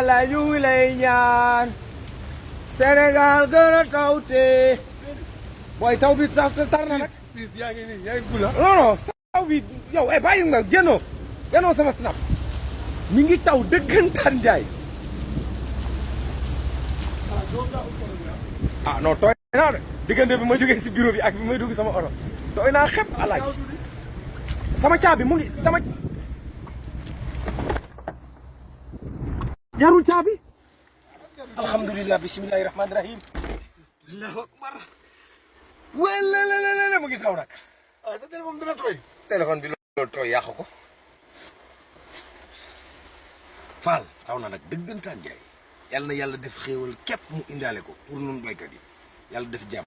yàlla ñu ngi lay ñaan Sénégal gën a tawte booy taw bi tar na nag yaa ngi nii yaa ngi gula non taw bi yow bàyyi nga génnoo sama snap mi ngi taw dëggantaan Njaay ah non tooy naa de diggante bi ma jógee si bureau bi ak bi may dugg sama oto tooy naa xep alaaj sama caabi mu ngi sama jarul caabi alhamdulilah bismillahi rahmani rahim allahu akbar wala mu ngi taw nag sa téléphone dina tooy téléphone bi loolu tooy yàq ko Fall taw na nag dëggantaan Njaay yàlla na yàlla def xéewal képp mu indaale ko pour nun baykat yi yàlla def jàmm